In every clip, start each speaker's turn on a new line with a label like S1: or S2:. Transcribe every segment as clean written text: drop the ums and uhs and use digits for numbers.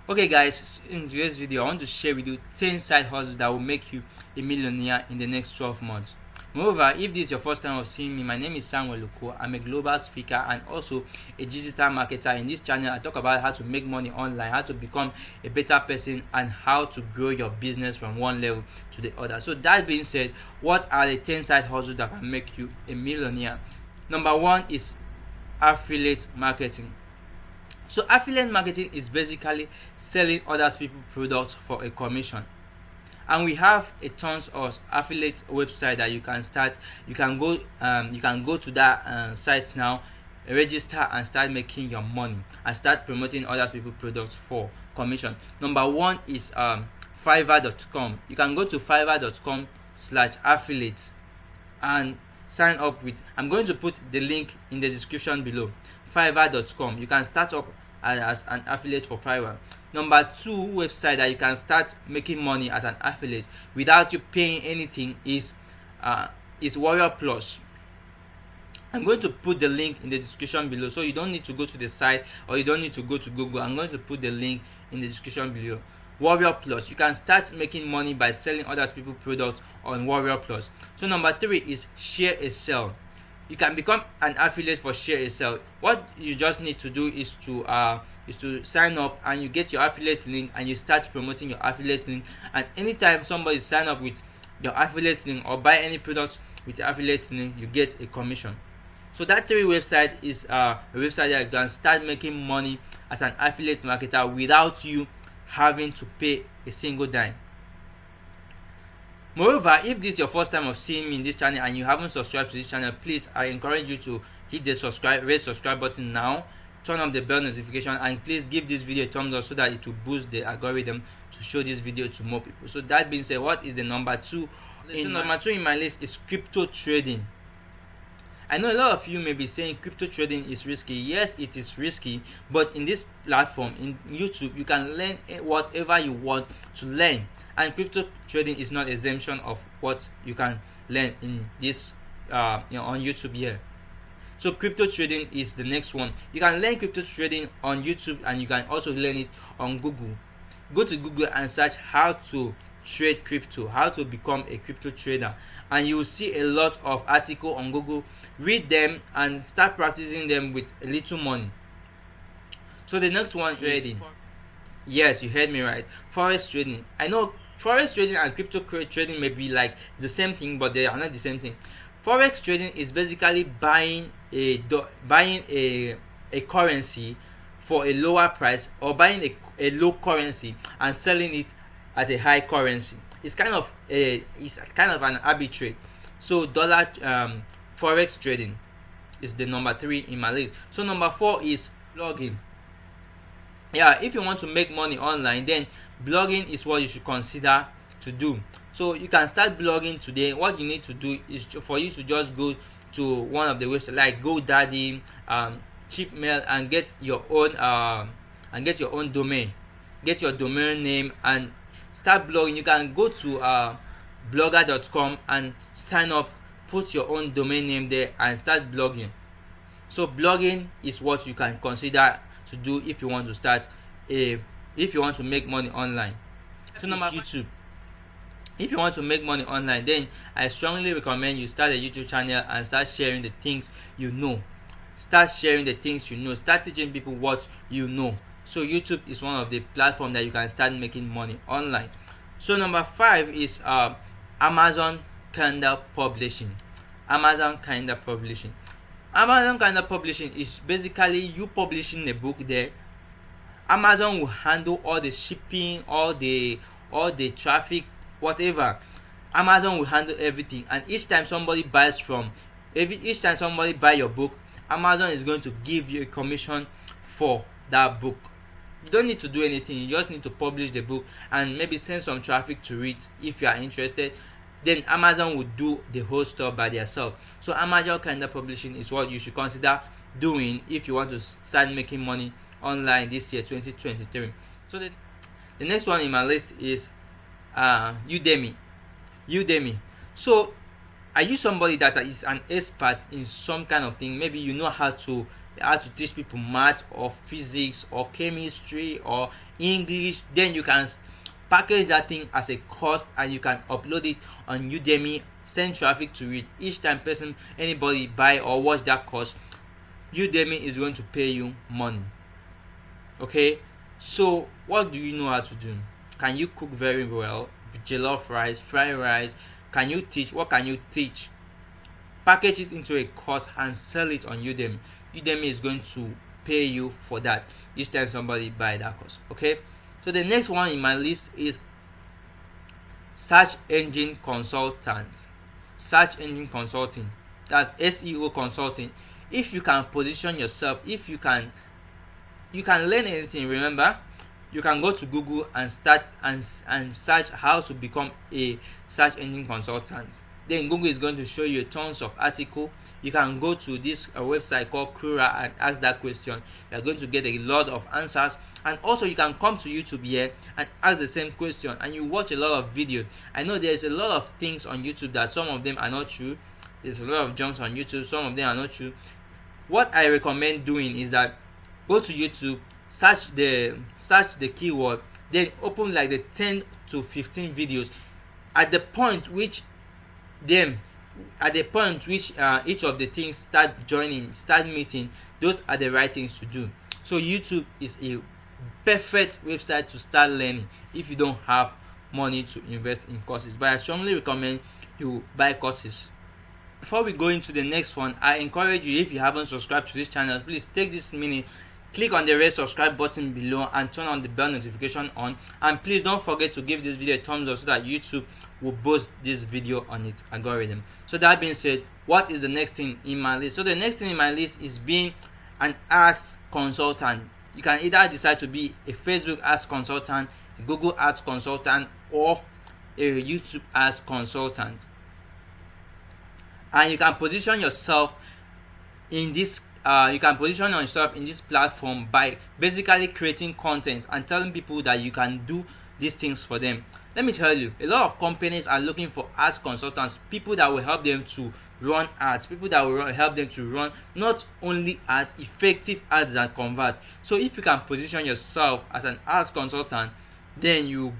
S1: Okay guys, in today's video I want to share with you 10 side hustles that will make you a millionaire in the next 12 months. Moreover, if this is your first time of seeing me, my name is samueluko. I'm a global speaker and also a digital marketer. In this channel I talk about how to make money online, how to become a better person, and how to grow your business from one level to the other. So that being said, what are the 10 side hustles that can make you a millionaire? Number one is affiliate marketing. So affiliate marketing is basically selling other people's products for a commission. And we have a tons of affiliate website that you can start. You can go to that site now, register and start making your money and start promoting other people's products for commission. Number one is fiverr.com. You can go to fiverr.com/affiliate and sign up with. I'm going to put the link in the description below. Fiverr.com. You can start up as an affiliate for Fiverr. Number two website that you can start making money as an affiliate without you paying anything is Warrior Plus. I'm going to put the link in the description below, so you don't need to go to the site or you don't need to go to Google. I'm going to put the link in the description below. Warrior Plus. You can start making money by selling other people's products on Warrior Plus. So number three is Share a Sell. You can become an affiliate for Share a Sell. What you just need to do is to sign up and you get your affiliate link and you start promoting your affiliate link. And anytime somebody sign up with your affiliate link or buy any products with your affiliate link, you get a commission. So that three website is a website that you can start making money as an affiliate marketer without you having to pay a single dime. Moreover, if this is your first time of seeing me in this channel and you haven't subscribed to this channel, please, I encourage you to hit the red subscribe button now, turn on the bell notification, and please give this video a thumbs up so that it will boost the algorithm to show this video to more people. So that being said, what is the number two? Number two in my list is crypto trading. I know a lot of you may be saying crypto trading is risky. Yes, it is risky, but in this platform, in YouTube, you can learn whatever you want to learn. And crypto trading is not exemption of what you can learn in this on YouTube here. So crypto trading is the next one. You can learn crypto trading on YouTube and you can also learn it on Google. Go to Google and search how to trade crypto, how to become a crypto trader, and you will see a lot of articles on Google. Read them and start practicing them with a little money. So the next one, trading. Yes, you heard me right. Forex trading. I know forex trading and crypto trading may be like the same thing, but they are not the same thing. Forex trading is basically buying a currency for a lower price, or buying a low currency and selling it at a high currency. It's kind of an arbitrage. So forex trading is the number three in my list. So number four is blogging. Yeah, if you want to make money online, then blogging is what you should consider to do. So you can start blogging today. What you need to do is for you to just go to one of the websites like GoDaddy, Cheapmail, and get your own domain. Get your domain name and start blogging. You can go to blogger.com and sign up, put your own domain name there and start blogging. So blogging is what you can consider to do if you want to start if you want to make money online. So number YouTube. If you want to make money online, then I strongly recommend you start a YouTube channel and start sharing the things you know. Start sharing the things you know. Start teaching people what you know. So YouTube is one of the platforms that you can start making money online. So number five is Amazon Kindle Publishing. Amazon Kindle Publishing. Amazon Kindle Publishing is basically you publishing a book there. Amazon will handle all the shipping, all the traffic, whatever. Amazon will handle everything, and each time somebody buy your book, Amazon is going to give you a commission for that book. You don't need to do anything. You just need to publish the book and maybe send some traffic to it if you are interested. Then Amazon will do the whole stuff by themselves. So Amazon Kindle Publishing is what you should consider doing if you want to start making money online this year, 2023. So the next one in my list is Udemy. So are you somebody that is an expert in some kind of thing? Maybe you know how to how to teach people math or physics or chemistry or English, then you can package that thing as a course and you can upload it on Udemy, send traffic to it. Each time anybody buy or watch that course, Udemy is going to pay you money. Okay, so what do you know how to do? Can you cook very well? Jollof rice, fried rice? Can you teach? What can you teach? Package it into a course and sell it on Udemy. Udemy is going to pay you for that each time somebody buy that course. Okay, so the next one in my list is search engine consultant. Search engine consulting, that's SEO consulting. If you can position yourself, if you can learn anything. Remember, you can go to Google and start and search how to become a search engine consultant. Then Google is going to show you tons of articles. You can go to this website called Quora and ask that question. You are going to get a lot of answers. And also you can come to YouTube here and ask the same question, and you watch a lot of videos. I know there's a lot of things on YouTube that some of them are not true. There's a lot of jumps on YouTube, some of them are not true. What I recommend doing is that go to YouTube, search the keyword, then open like the 10 to 15 videos at the point which each of the things start meeting. Those are the right things to do. So YouTube is a perfect website to start learning if you don't have money to invest in courses, but I strongly recommend you buy courses. Before we go into the next one, I encourage you, if you haven't subscribed to this channel, please take this minute, click on the red subscribe button below and turn on the bell notification on, and please don't forget to give this video a thumbs up so that YouTube will boost this video on its algorithm. So that being said, what is the next thing in my list? So the next thing in my list is being an ads consultant. You can either decide to be a Facebook ads consultant, a Google ads consultant, or a YouTube ads consultant. And you can position yourself in this platform by basically creating content and telling people that you can do these things for them. Let me tell you, a lot of companies are looking for ads consultants, people that will help them to run ads, people that will help them to run not only ads, effective ads that convert. So if you can position yourself as an ads consultant, then you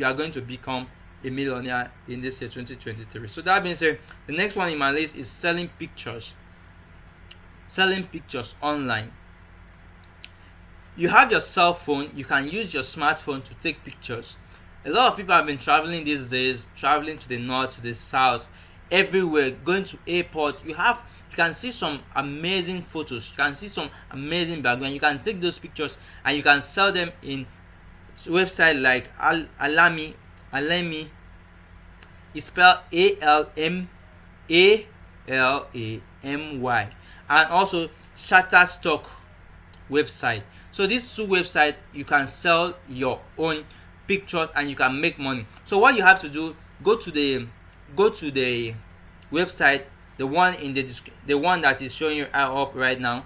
S1: are going to become a millionaire in this year 2023. So that being said, the next one in my list is selling pictures online. You have your cell phone, you can use your smartphone to take pictures. A lot of people have been traveling these days, traveling to the north, to the south, everywhere, going to airports. You can see some amazing photos, you can see some amazing background. You can take those pictures and you can sell them in website like Alamy. It's spelled Alamy, and also Shutterstock website. So these two websites, you can sell your own pictures and you can make money. So what you have to do, go to the website, the one that is showing you up right now.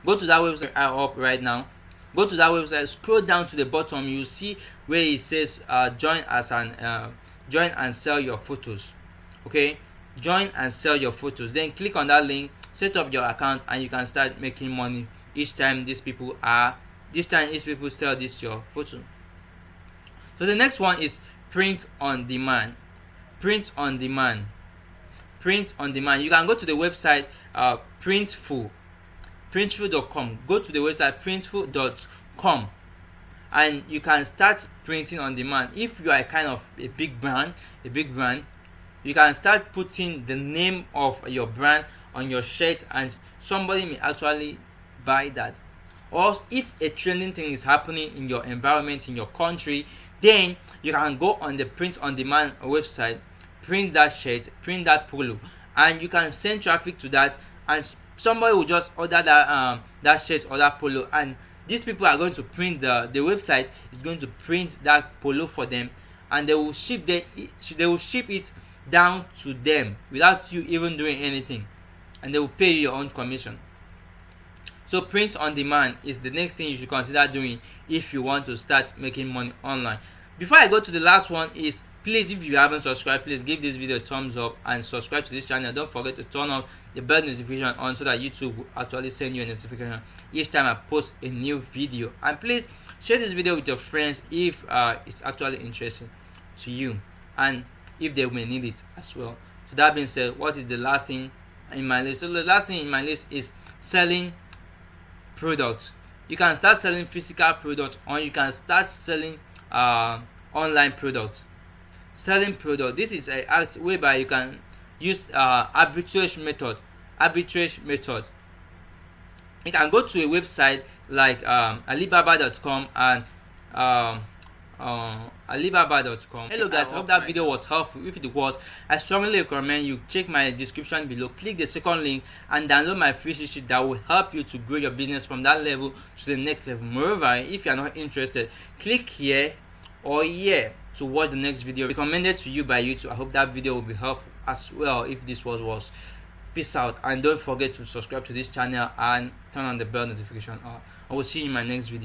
S1: Go to that website, scroll down to the bottom, you see where it says join and sell your photos. Okay, join and sell your photos. Then click on that link, set up your account, and you can start making money each time these people sell this your photo. So the next one is print on demand. You can go to the website printful.com. Go to the website printful.com and you can start printing on demand. If you are kind of a big brand, you can start putting the name of your brand on your shirt and somebody may actually buy that. Or if a trending thing is happening in your environment, in your country, then you can go on the print on demand website, print that shirt, print that polo, and you can send traffic to that, and somebody will just order that shirt or that polo, and these people are going to print the website is going to print that polo for them, and they will ship it down to them without you even doing anything, and they will pay you your own commission. So print on demand is the next thing you should consider doing if you want to start making money online. Before I go to the last one please, if you haven't subscribed, please give this video a thumbs up and subscribe to this channel. Don't forget to turn on the bell notification on so that YouTube will actually send you a notification each time I post a new video. And please share this video with your friends if it's actually interesting to you and if they may need it as well. So that being said, what is the last thing in my list? So the last thing in my list is selling products. You can start selling physical products, or you can start selling online products. Selling product, this is a act whereby you can use arbitrage method. You can go to a website like alibaba.com and alibaba.com. Hello guys, I hope that video was helpful. If it was, I strongly recommend you check my description below, click the second link and download my free cheat sheet that will help you to grow your business from that level to the next level. Moreover, if you are not interested, click here or here to watch the next video recommended to you by YouTube. I hope that video will be helpful as well if this was. Peace out, and don't forget to subscribe to this channel and turn on the bell notification. I will see you in my next video.